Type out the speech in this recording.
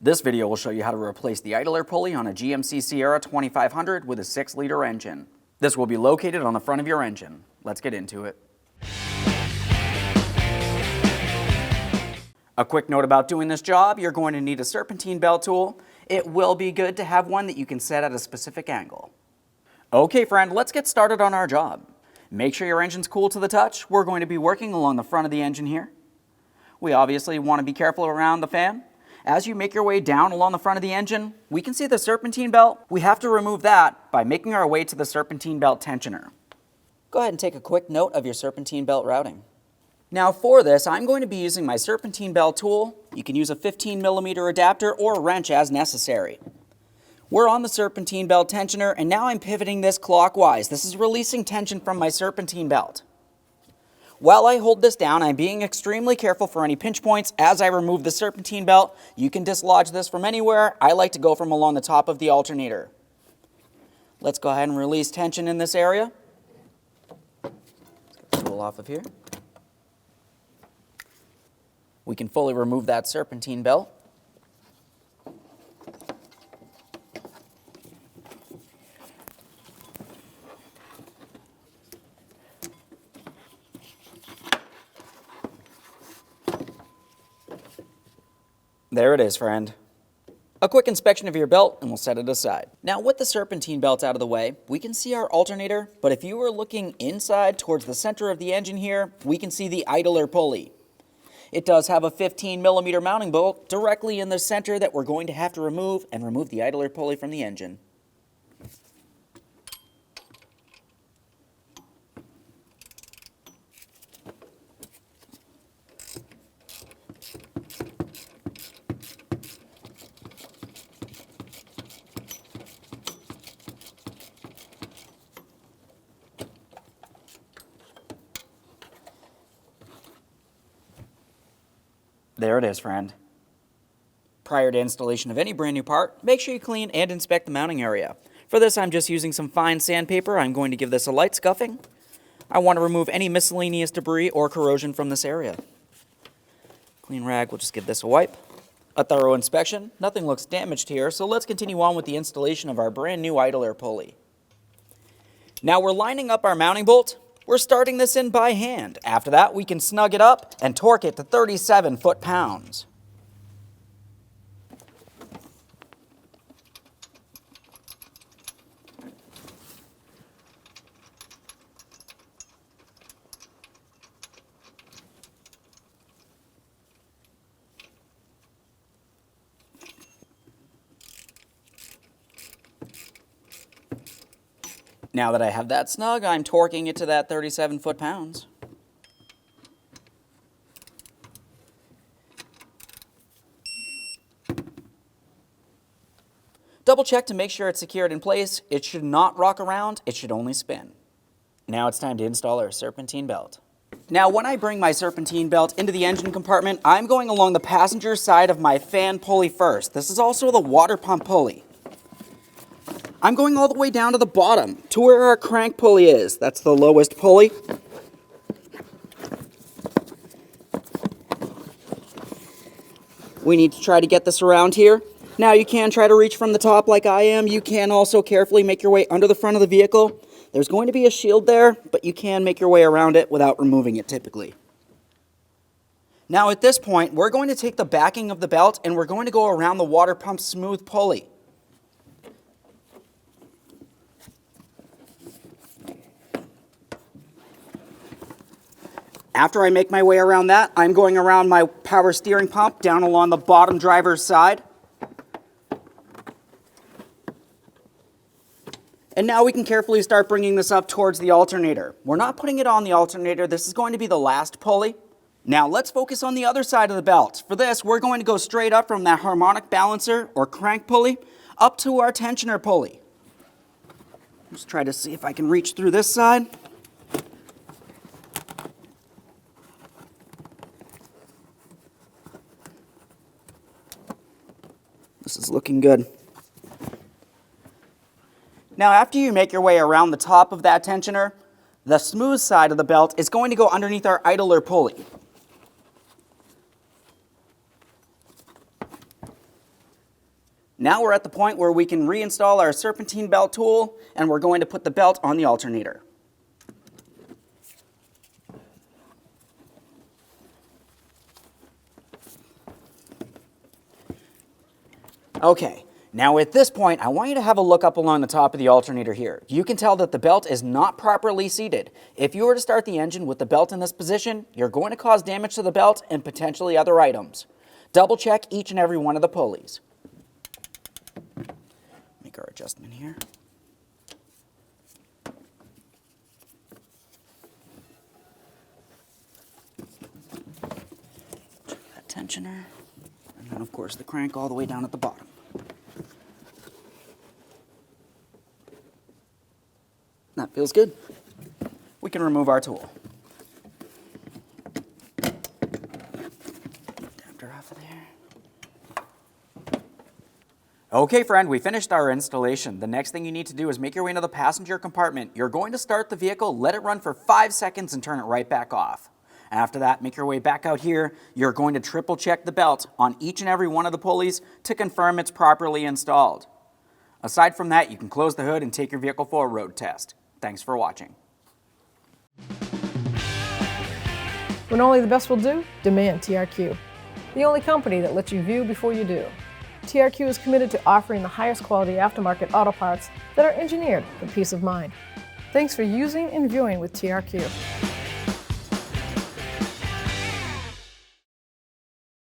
This video will show you how to replace the idler pulley on a GMC Sierra 2500 with a 6-liter engine. This will be located on the front of your engine. Let's get into it. A quick note about doing this job, you're going to need a serpentine belt tool. It will be good to have one that you can set at a specific angle. Okay friend, let's get started on our job. Make sure your engine's cool to the touch. We're going to be working along the front of the engine here. We obviously want to be careful around the fan. As you make your way down along the front of the engine, we can see the serpentine belt. We have to remove that by making our way to the serpentine belt tensioner. Go ahead and take a quick note of your serpentine belt routing. Now for this, I'm going to be using my serpentine belt tool. You can use a 15mm adapter or a wrench as necessary. We're on the serpentine belt tensioner, and now I'm pivoting this clockwise. This is releasing tension from my serpentine belt. While I hold this down, I'm being extremely careful for any pinch points as I remove the serpentine belt. You can dislodge this from anywhere. I like to go from along the top of the alternator. Let's go ahead and release tension in this area. Let's get the tool off of here. We can fully remove that serpentine belt. There it is, friend. A quick inspection of your belt and we'll set it aside. Now with the serpentine belt out of the way, we can see our alternator, but if you were looking inside towards the center of the engine here, we can see the idler pulley. It does have a 15mm mounting bolt directly in the center that we're going to have to remove the idler pulley from the engine. There it is, friend. Prior to installation of any brand new part, make sure you clean and inspect the mounting area. For this, I'm just using some fine sandpaper. I'm going to give this a light scuffing. I want to remove any miscellaneous debris or corrosion from this area. Clean rag, we'll just give this a wipe. A thorough inspection. Nothing looks damaged here, so let's continue on with the installation of our brand new idler pulley. Now we're lining up our mounting bolt. We're starting this in by hand. After that, we can snug it up and torque it to 37 foot-pounds. Now that I have that snug, I'm torquing it to that 37 foot-pounds. Double check to make sure it's secured in place. It should not rock around, it should only spin. Now it's time to install our serpentine belt. Now when I bring my serpentine belt into the engine compartment, I'm going along the passenger side of my fan pulley first. This is also the water pump pulley. I'm going all the way down to the bottom, to where our crank pulley is. That's the lowest pulley. We need to try to get this around here. Now you can try to reach from the top like I am. You can also carefully make your way under the front of the vehicle. There's going to be a shield there, but you can make your way around it without removing it typically. Now at this point, we're going to take the backing of the belt and we're going to go around the water pump smooth pulley. After I make my way around that, I'm going around my power steering pump down along the bottom driver's side. And now we can carefully start bringing this up towards the alternator. We're not putting it on the alternator. This is going to be the last pulley. Now let's focus on the other side of the belt. For this, we're going to go straight up from that harmonic balancer or crank pulley up to our tensioner pulley. Let's try to see if I can reach through this side. This is looking good. Now after you make your way around the top of that tensioner, the smooth side of the belt is going to go underneath our idler pulley. Now we're at the point where we can reinstall our Serpentine belt tool, and we're going to put the belt on the alternator. Okay, now at this point, I want you to have a look up along the top of the alternator here. You can tell that the belt is not properly seated. If you were to start the engine with the belt in this position, you're going to cause damage to the belt and potentially other items. Double check each and every one of the pulleys. Make our adjustment here. Check that tensioner. And then, of course, the crank all the way down at the bottom. That feels good. We can remove our tool. Adapter off of there. Okay, friend, we finished our installation. The next thing you need to do is make your way into the passenger compartment. You're going to start the vehicle, let it run for 5 seconds, and turn it right back off. After that, make your way back out here. You're going to triple check the belt on each and every one of the pulleys to confirm it's properly installed. Aside from that, you can close the hood and take your vehicle for a road test. Thanks for watching. When only the best will do, demand TRQ. The only company that lets you view before you do. TRQ is committed to offering the highest quality aftermarket auto parts that are engineered for peace of mind. Thanks for using and viewing with TRQ.